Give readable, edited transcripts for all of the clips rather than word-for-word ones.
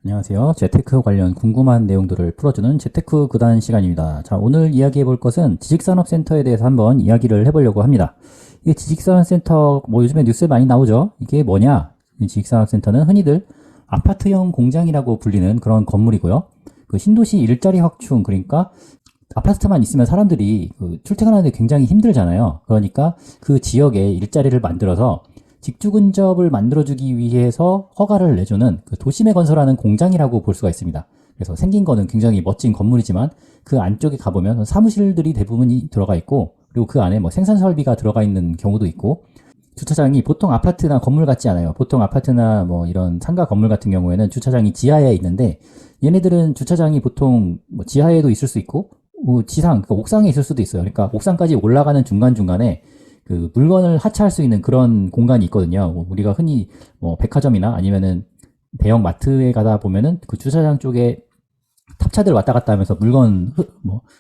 안녕하세요. 재테크 관련 궁금한 내용들을 풀어주는 재테크 구단 시간입니다. 자, 오늘 이야기해 볼 것은 지식산업센터에 대해서 한번 이야기를 해보려고 합니다. 이게 지식산업센터, 요즘에 뉴스에 많이 나오죠? 이게 뭐냐? 이 지식산업센터는 흔히들 아파트형 공장이라고 불리는 그런 건물이고요. 그 신도시 일자리 확충, 그러니까 아파트만 있으면 사람들이 출퇴근하는데 굉장히 힘들잖아요. 그러니까 그 지역에 일자리를 만들어서 직주 근접을 만들어주기 위해서 허가를 내주는 그 도심에 건설하는 공장이라고 볼 수가 있습니다. 그래서 생긴 거는 굉장히 멋진 건물이지만 그 안쪽에 가보면 사무실들이 대부분이 들어가 있고, 그리고 그 안에 생산 설비가 들어가 있는 경우도 있고, 주차장이 보통 아파트나 건물 같지 않아요. 보통 아파트나 이런 상가 건물 같은 경우에는 주차장이 지하에 있는데, 얘네들은 주차장이 보통 지하에도 있을 수 있고 지상, 그러니까 옥상에 있을 수도 있어요. 그러니까 옥상까지 올라가는 중간중간에 그 물건을 하차할 수 있는 그런 공간이 있거든요. 우리가 흔히 백화점이나 아니면은 대형 마트에 가다 보면은 그 주차장 쪽에 탑차들 왔다 갔다 하면서 물건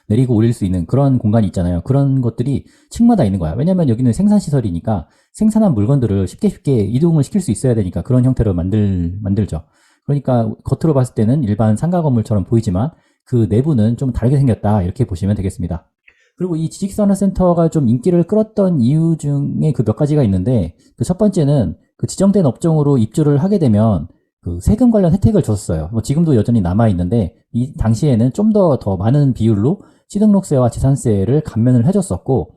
내리고 올릴 수 있는 그런 공간이 있잖아요. 그런 것들이 층마다 있는 거야. 왜냐면 여기는 생산시설이니까 생산한 물건들을 쉽게 이동을 시킬 수 있어야 되니까 그런 형태로 만들죠. 그러니까 겉으로 봤을 때는 일반 상가 건물처럼 보이지만 그 내부는 좀 다르게 생겼다, 이렇게 보시면 되겠습니다. 그리고 이 지식산업센터가 좀 인기를 끌었던 이유 중에 그 몇 가지가 있는데, 그 첫 번째는 그 지정된 업종으로 입주를 하게 되면 그 세금 관련 혜택을 줬어요. 지금도 여전히 남아 있는데, 이 당시에는 좀 더 많은 비율로 취등록세와 재산세를 감면을 해줬었고,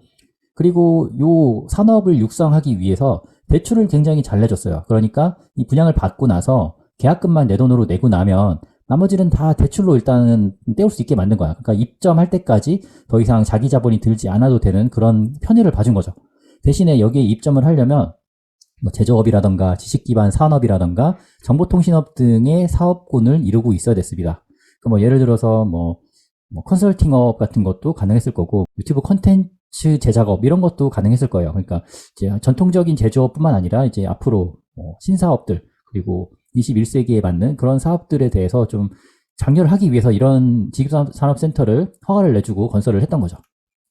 그리고 요 산업을 육성하기 위해서 대출을 굉장히 잘 내줬어요. 그러니까 이 분양을 받고 나서 계약금만 내 돈으로 내고 나면 나머지는 다 대출로 일단은 떼올 수 있게 만든 거야. 그러니까 입점할 때까지 더 이상 자기 자본이 들지 않아도 되는 그런 편의를 봐준 거죠. 대신에 여기에 입점을 하려면 제조업이라던가 지식기반 산업이라던가 정보통신업 등의 사업군을 이루고 있어야 됐습니다. 예를 들어서 컨설팅업 같은 것도 가능했을 거고, 유튜브 콘텐츠 제작업 이런 것도 가능했을 거예요. 그러니까 이제 전통적인 제조업뿐만 아니라 이제 앞으로 신사업들, 그리고 21세기에 맞는 그런 사업들에 대해서 좀 장려를 하기 위해서 이런 지식산업센터를 허가를 내주고 건설을 했던 거죠.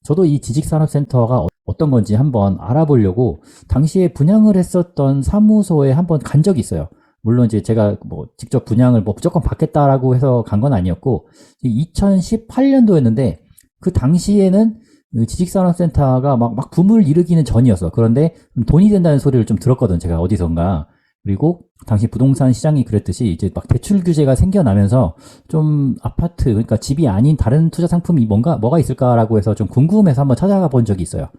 저도 이 지식산업센터가 어떤 건지 한번 알아보려고 당시에 분양을 했었던 사무소에 한번 간 적이 있어요. 물론 이제 제가 직접 분양을 무조건 받겠다라고 해서 간 건 아니었고, 2018년도였는데 그 당시에는 지식산업센터가 막 붐을 일으키는 전이었어. 그런데 돈이 된다는 소리를 좀 들었거든, 제가 어디선가. 그리고 당시 부동산 시장이 그랬듯이 이제 막 대출 규제가 생겨나면서 좀 아파트, 그러니까 집이 아닌 다른 투자 상품이 뭐가 있을까라고 해서 좀 궁금해서 한번 찾아가 본 적이 있어요.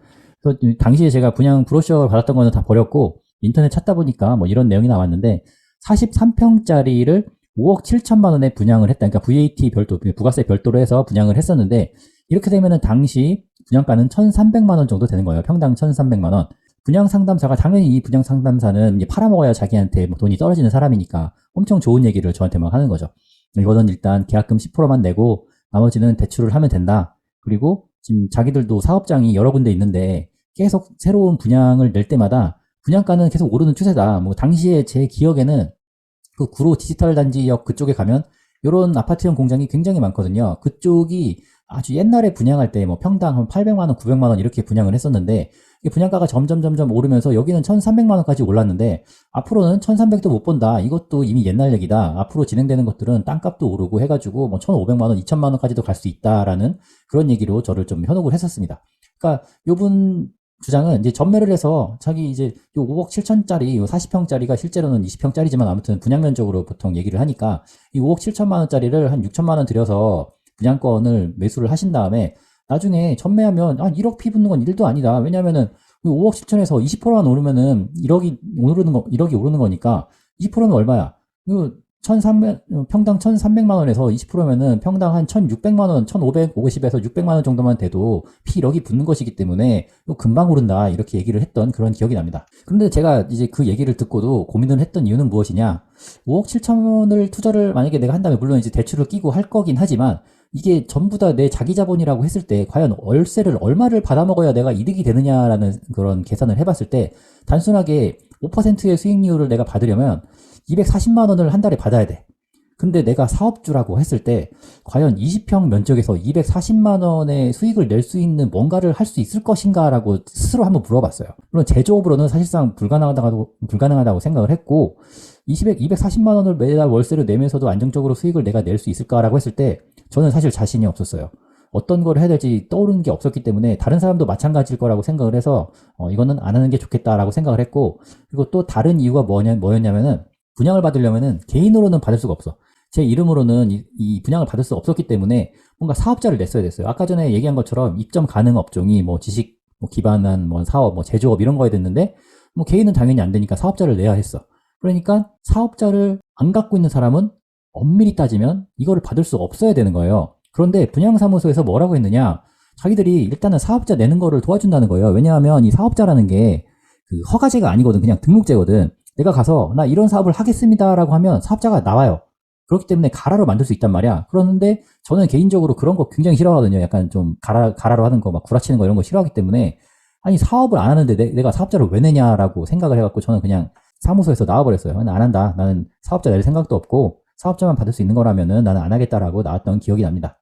그래서 당시에 제가 분양 브로셔 받았던 거는 다 버렸고 인터넷 찾다 보니까 이런 내용이 나왔는데, 43평짜리를 5억 7천만 원에 분양을 했다. 그러니까 VAT 별도, 부가세 별도로 해서 분양을 했었는데, 이렇게 되면은 당시 분양가는 1,300만 원 정도 되는 거예요. 평당 1,300만 원. 분양 상담사가 당연히 이 분양 상담사는 이제 팔아먹어야 자기한테 돈이 떨어지는 사람이니까 엄청 좋은 얘기를 저한테 막 하는 거죠. 이거는 일단 계약금 10%만 내고 나머지는 대출을 하면 된다. 그리고 지금 자기들도 사업장이 여러 군데 있는데 계속 새로운 분양을 낼 때마다 분양가는 계속 오르는 추세다. 당시에 제 기억에는 그 구로 디지털 단지역 그쪽에 가면 이런 아파트형 공장이 굉장히 많거든요. 그쪽이 아주 옛날에 분양할 때 평당 한 800만 원, 900만 원 이렇게 분양을 했었는데, 분양가가 점점 오르면서 여기는 1,300만 원까지 올랐는데 앞으로는 1,300도 못 본다. 이것도 이미 옛날 얘기다. 앞으로 진행되는 것들은 땅값도 오르고 해가지고 1,500만 원, 2,000만 원까지도 갈 수 있다라는 그런 얘기로 저를 좀 현혹을 했었습니다. 그러니까 요분 주장은 이제 전매를 해서 자기 이제 요 5억 7천짜리 요 40평짜리가 실제로는 20평짜리지만 아무튼 분양 면적으로 보통 얘기를 하니까 이 5억 7천만 원짜리를 한 6천만 원 들여서 분양권을 매수를 하신 다음에 나중에 전매하면 1억 피 붙는 건 일도 아니다. 왜냐면은 5억 7천에서 20%만 오르면은 1억이 오르는 거니까 20%는 얼마야? 평당 1,300만 원에서 20%면은 평당 한 1,600만 원, 1,550에서 600만 원 정도만 돼도 피 1억이 붙는 것이기 때문에 금방 오른다. 이렇게 얘기를 했던 그런 기억이 납니다. 그런데 제가 이제 그 얘기를 듣고도 고민을 했던 이유는 무엇이냐? 5억 7천 원을 투자를 만약에 내가 한다면 물론 이제 대출을 끼고 할 거긴 하지만 이게 전부 다 내 자기 자본이라고 했을 때 과연 월세를 얼마를 받아먹어야 내가 이득이 되느냐라는 그런 계산을 해봤을 때 단순하게 5%의 수익률을 내가 받으려면 240만 원을 한 달에 받아야 돼. 근데 내가 사업주라고 했을 때 과연 20평 면적에서 240만 원의 수익을 낼 수 있는 뭔가를 할 수 있을 것인가라고 스스로 한번 물어봤어요. 물론 제조업으로는 사실상 불가능하다고 생각을 했고 240만 원을 매달 월세를 내면서도 안정적으로 수익을 내가 낼 수 있을까라고 했을 때 저는 사실 자신이 없었어요. 어떤 걸 해야 될지 떠오르는 게 없었기 때문에 다른 사람도 마찬가지일 거라고 생각을 해서 이거는 안 하는 게 좋겠다라고 생각을 했고, 그리고 또 다른 이유가 뭐였냐면은 분양을 받으려면은 개인으로는 받을 수가 없어. 제 이름으로는 이 분양을 받을 수 없었기 때문에 뭔가 사업자를 냈어야 됐어요. 아까 전에 얘기한 것처럼 입점 가능 업종이 뭐 지식 기반한 뭐 사업, 뭐 제조업 이런 거에 됐는데 뭐 개인은 당연히 안 되니까 사업자를 내야 했어. 그러니까 사업자를 안 갖고 있는 사람은 엄밀히 따지면 이거를 받을 수 없어야 되는 거예요. 그런데 분양사무소에서 뭐라고 했느냐? 자기들이 일단은 사업자 내는 거를 도와준다는 거예요. 왜냐하면 이 사업자라는 게 그 허가제가 아니거든. 그냥 등록제거든. 내가 가서 나 이런 사업을 하겠습니다라고 하면 사업자가 나와요. 그렇기 때문에 가라로 만들 수 있단 말이야. 그러는데 저는 개인적으로 그런 거 굉장히 싫어하거든요. 약간 좀 가라로 하는 거, 막 구라치는 거 이런 거 싫어하기 때문에 아니 사업을 안 하는데 내가 사업자를 왜 내냐라고 생각을 해갖고 저는 그냥 사무소에서 나와버렸어요. 안 한다. 나는 사업자 낼 생각도 없고 사업자만 받을 수 있는 거라면은 나는 안 하겠다라고 나왔던 기억이 납니다.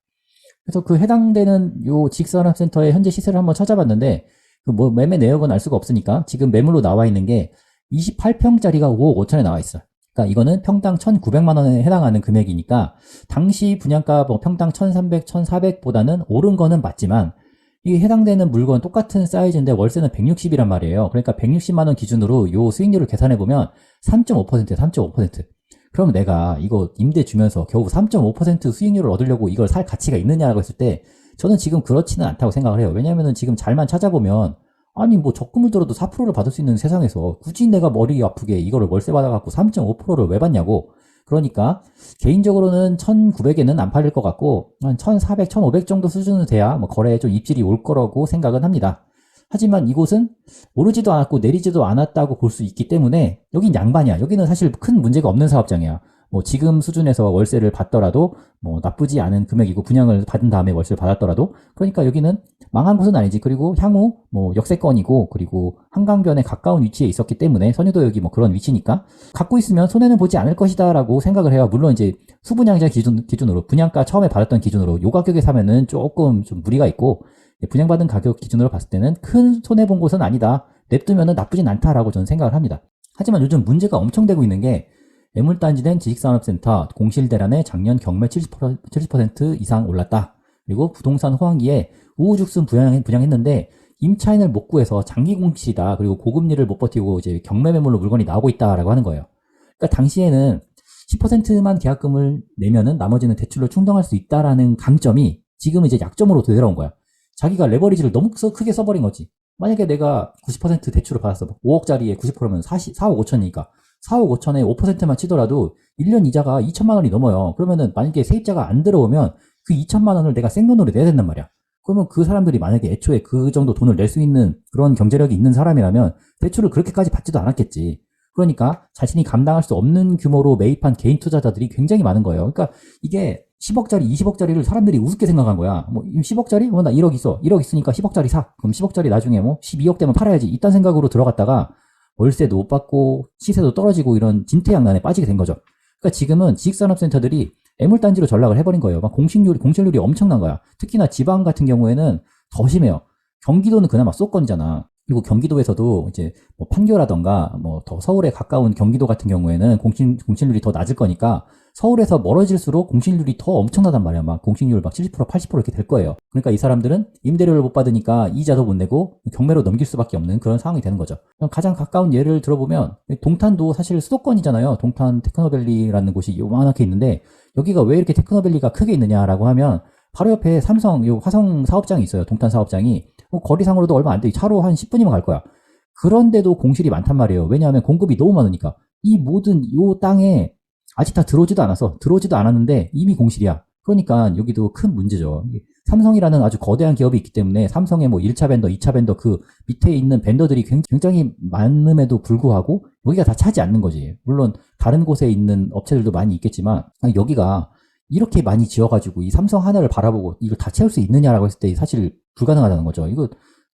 그래서 그 해당되는 요 지식산업센터의 현재 시세를 한번 찾아봤는데 그 뭐 매매 내역은 알 수가 없으니까 지금 매물로 나와 있는 게 28평짜리가 5억 5천에 나와 있어요. 그러니까 이거는 평당 1,900만 원에 해당하는 금액이니까 당시 분양가 뭐 평당 1,300, 1,400보다는 오른 거는 맞지만 이게 해당되는 물건 똑같은 사이즈인데 월세는 160이란 말이에요. 그러니까 160만 원 기준으로 요 수익률을 계산해 보면 3.5%예요. 3.5%. 그럼 내가 이거 임대 주면서 겨우 3.5% 수익률을 얻으려고 이걸 살 가치가 있느냐라고 했을 때 저는 지금 그렇지는 않다고 생각을 해요. 왜냐면은 지금 잘만 찾아보면 아니 뭐 적금을 들어도 4%를 받을 수 있는 세상에서 굳이 내가 머리 아프게 이거를 월세 받아갖고 3.5%를 왜 받냐고. 그러니까 개인적으로는 1,900에는 안 팔릴 것 같고 한 1,400, 1,500 정도 수준은 돼야 뭐 거래에 좀 입질이 올 거라고 생각은 합니다. 하지만 이곳은 오르지도 않았고 내리지도 않았다고 볼 수 있기 때문에 여긴 양반이야. 여기는 사실 큰 문제가 없는 사업장이야. 뭐 지금 수준에서 월세를 받더라도 뭐 나쁘지 않은 금액이고 분양을 받은 다음에 월세를 받았더라도 그러니까 여기는 망한 곳은 아니지. 그리고 향후 뭐 역세권이고 그리고 한강변에 가까운 위치에 있었기 때문에 선유도역이 뭐 그런 위치니까 갖고 있으면 손해는 보지 않을 것이다 라고 생각을 해요. 물론 이제 수분양자 기준으로 분양가 처음에 받았던 기준으로 요 가격에 사면은 조금 좀 무리가 있고 분양받은 가격 기준으로 봤을 때는 큰 손해본 곳은 아니다. 냅두면은 나쁘진 않다라고 저는 생각을 합니다. 하지만 요즘 문제가 엄청 되고 있는 게 매물단지된 지식산업센터 공실대란에 작년 경매 70% 이상 올랐다. 그리고 부동산 호황기에 우후죽순 분양했는데 임차인을 못 구해서 장기 공실이다. 그리고 고금리를 못 버티고 이제 경매 매물로 물건이 나오고 있다라고 하는 거예요. 그러니까 당시에는 10%만 계약금을 내면은 나머지는 대출로 충당할 수 있다라는 강점이 지금 이제 약점으로 되돌아온 거야. 자기가 레버리지를 너무 크게 써버린 거지. 만약에 내가 90% 대출을 받았어. 5억짜리에 90%면 4억 5천이니까 4억 5천에 5%만 치더라도 1년 이자가 2천만 원이 넘어요. 그러면은 만약에 세입자가 안 들어오면 그 2천만 원을 내가 생돈으로 내야 된단 말이야. 그러면 그 사람들이 만약에 애초에 그 정도 돈을 낼 수 있는 그런 경제력이 있는 사람이라면 대출을 그렇게까지 받지도 않았겠지. 그러니까 자신이 감당할 수 없는 규모로 매입한 개인 투자자들이 굉장히 많은 거예요. 그러니까 이게 10억짜리, 20억짜리를 사람들이 우습게 생각한 거야. 뭐 10억짜리? 나 1억 있어. 1억 있으니까 10억짜리 사. 그럼 10억짜리 나중에 뭐 12억 되면 팔아야지. 이딴 생각으로 들어갔다가 월세도 못 받고 시세도 떨어지고 이런 진퇴양난에 빠지게 된 거죠. 그러니까 지금은 지식산업센터들이 애물단지로 전락을 해버린 거예요. 막 공실률이 엄청난 거야. 특히나 지방 같은 경우에는 더 심해요. 경기도는 그나마 수도권이잖아. 그리고 경기도에서도 이제 뭐 판교라던가 뭐 더 서울에 가까운 경기도 같은 경우에는 공실률이 더 낮을 거니까 서울에서 멀어질수록 공실률이 더 엄청나단 말이야. 막 공실률 막 70%, 80% 이렇게 될 거예요. 그러니까 이 사람들은 임대료를 못 받으니까 이자도 못 내고 경매로 넘길 수밖에 없는 그런 상황이 되는 거죠. 가장 가까운 예를 들어보면 동탄도 사실 수도권이잖아요. 동탄 테크노밸리라는 곳이 요만하게 있는데 여기가 왜 이렇게 테크노밸리가 크게 있느냐라고 하면 바로 옆에 삼성, 요 화성 사업장이 있어요. 동탄 사업장이. 거리상으로도 얼마 안 돼. 차로 한 10분이면 갈 거야. 그런데도 공실이 많단 말이에요. 왜냐하면 공급이 너무 많으니까. 이 모든 요 땅에 아직 다 들어오지도 않았어. 들어오지도 않았는데 이미 공실이야. 그러니까 여기도 큰 문제죠. 삼성이라는 아주 거대한 기업이 있기 때문에 삼성의 뭐 1차 벤더, 2차 벤더 그 밑에 있는 벤더들이 굉장히 많음에도 불구하고 여기가 다 차지 않는 거지. 물론 다른 곳에 있는 업체들도 많이 있겠지만 여기가 이렇게 많이 지어가지고 이 삼성 하나를 바라보고 이걸 다 채울 수 있느냐라고 했을 때 사실 불가능하다는 거죠. 이거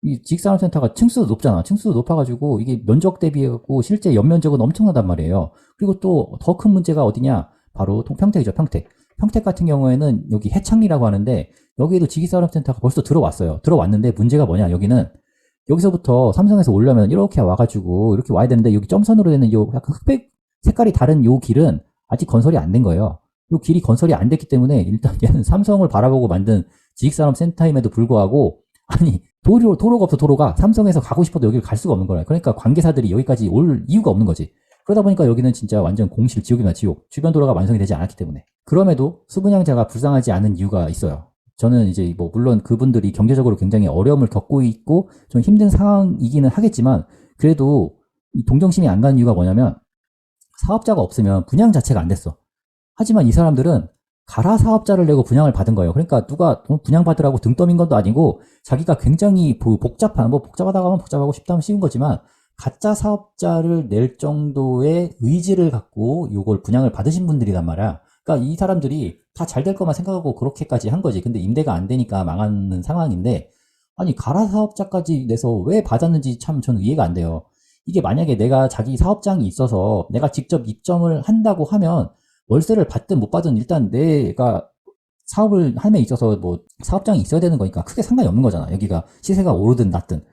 이 지식산업센터가 층수도 높잖아. 층수도 높아가지고 이게 면적 대비하고 실제 연면적은 엄청나단 말이에요. 그리고 또 더 큰 문제가 어디냐? 바로 평택이죠, 평택. 평택 같은 경우에는 여기 해창리라고 하는데 여기에도 지식산업센터가 벌써 들어왔어요. 들어왔는데 문제가 뭐냐, 여기는 여기서부터 삼성에서 오려면 이렇게 와가지고 이렇게 와야 되는데 여기 점선으로 되는 요 약간 흑백 색깔이 다른 요 길은 아직 건설이 안 된 거예요. 요 길이 건설이 안 됐기 때문에 일단 얘는 삼성을 바라보고 만든 지식산업센터임에도 불구하고 아니 도로가 없어. 도로가 삼성에서 가고 싶어도 여기를 갈 수가 없는 거예요. 그러니까 관계사들이 여기까지 올 이유가 없는 거지. 그러다 보니까 여기는 진짜 완전 공실 지옥이나 지옥. 주변 도로가 완성이 되지 않았기 때문에. 그럼에도 수분양자가 불쌍하지 않은 이유가 있어요. 저는 이제 뭐 물론 그분들이 경제적으로 굉장히 어려움을 겪고 있고 좀 힘든 상황이기는 하겠지만 그래도 이 동정심이 안 가는 이유가 뭐냐면 사업자가 없으면 분양 자체가 안 됐어. 하지만 이 사람들은 가라 사업자를 내고 분양을 받은 거예요. 그러니까 누가 분양받으라고 등 떠민 것도 아니고 자기가 굉장히 복잡한, 뭐 복잡하다고 하면 복잡하고 쉽다면 쉬운 거지만 가짜 사업자를 낼 정도의 의지를 갖고 이걸 분양을 받으신 분들이란 말이야. 그러니까 이 사람들이 다 잘 될 것만 생각하고 그렇게까지 한 거지. 근데 임대가 안 되니까 망하는 상황인데 아니 가라 사업자까지 내서 왜 받았는지 참 저는 이해가 안 돼요. 이게 만약에 내가 자기 사업장이 있어서 내가 직접 입점을 한다고 하면 월세를 받든 못 받든 일단 내가 사업을 함에 있어서 뭐 사업장이 있어야 되는 거니까 크게 상관이 없는 거잖아. 여기가 시세가 오르든 낮든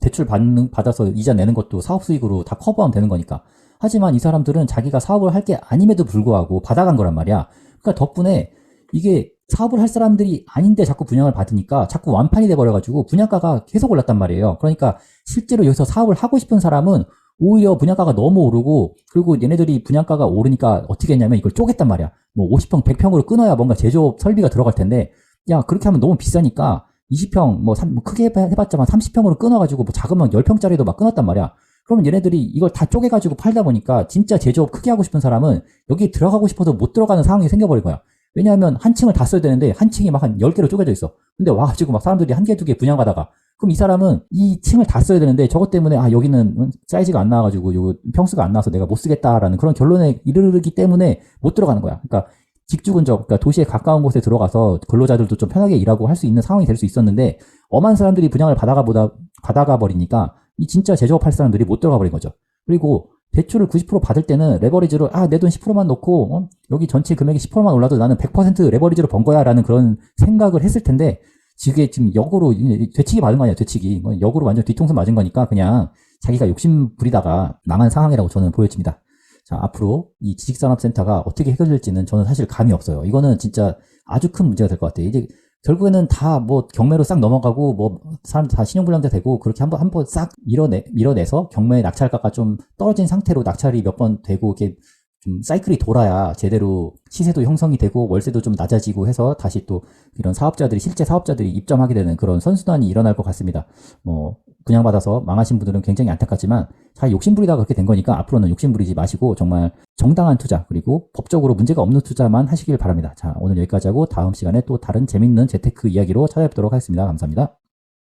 대출 받아서 이자 내는 것도 사업 수익으로 다 커버하면 되는 거니까. 하지만 이 사람들은 자기가 사업을 할 게 아님에도 불구하고 받아간 거란 말이야. 그러니까 덕분에 이게 사업을 할 사람들이 아닌데 자꾸 분양을 받으니까 자꾸 완판이 돼버려가지고 분양가가 계속 올랐단 말이에요. 그러니까 실제로 여기서 사업을 하고 싶은 사람은 오히려 분양가가 너무 오르고 그리고 얘네들이 분양가가 오르니까 어떻게 했냐면 이걸 쪼갰단 말이야. 뭐 50평, 100평으로 끊어야 뭔가 제조업 설비가 들어갈 텐데 야 그렇게 하면 너무 비싸니까 20평 뭐 크게 해봤자만 30평으로 끊어가지고 뭐 작으면 10평짜리도 막 끊었단 말이야. 그러면 얘네들이 이걸 다 쪼개가지고 팔다 보니까 진짜 제조업 크게 하고 싶은 사람은 여기 들어가고 싶어도 못 들어가는 상황이 생겨버린 거야. 왜냐하면 한 층을 다 써야 되는데 한 층이 막 한 10개로 쪼개져 있어. 근데 와가지고 막 사람들이 한 개, 두 개 분양받아가. 그럼 이 사람은 이 층을 다 써야 되는데 저것 때문에 아 여기는 사이즈가 안 나와가지고 요 평수가 안 나와서 내가 못 쓰겠다라는 그런 결론에 이르기 때문에 못 들어가는 거야. 그러니까 직주근적, 그러니까 도시에 가까운 곳에 들어가서 근로자들도 좀 편하게 일하고 할 수 있는 상황이 될 수 있었는데 엄한 사람들이 분양을 받아가 버리니까 이 진짜 제조업 할 사람들이 못 들어가 버린 거죠. 그리고 대출을 90% 받을 때는 레버리지로 내 돈 10%만 넣고 여기 전체 금액이 10%만 올라도 나는 100% 레버리지로 번 거야 라는 그런 생각을 했을 텐데 지금 역으로 되치기 받은 거 아니야. 되치기 역으로 완전 뒤통수 맞은 거니까 그냥 자기가 욕심 부리다가 망한 상황이라고 저는 보여집니다. 자, 앞으로 이 지식산업센터가 어떻게 해결될지는 저는 사실 감이 없어요. 이거는 진짜 아주 큰 문제가 될 것 같아요. 이제 결국에는 다 뭐 경매로 싹 넘어가고 뭐 사람 다 신용불량자 되고 그렇게 한번 싹 밀어내서 경매 낙찰가가 좀 떨어진 상태로 낙찰이 몇 번 되고 이렇게 좀 사이클이 돌아야 제대로 시세도 형성이 되고 월세도 좀 낮아지고 해서 다시 또 이런 실제 사업자들이 입점하게 되는 그런 선순환이 일어날 것 같습니다. 뭐 분양받아서 망하신 분들은 굉장히 안타깝지만 다 욕심부리다가 그렇게 된 거니까 앞으로는 욕심부리지 마시고 정말 정당한 투자 그리고 법적으로 문제가 없는 투자만 하시길 바랍니다. 자, 오늘 여기까지 하고 다음 시간에 또 다른 재밌는 재테크 이야기로 찾아뵙도록 하겠습니다. 감사합니다.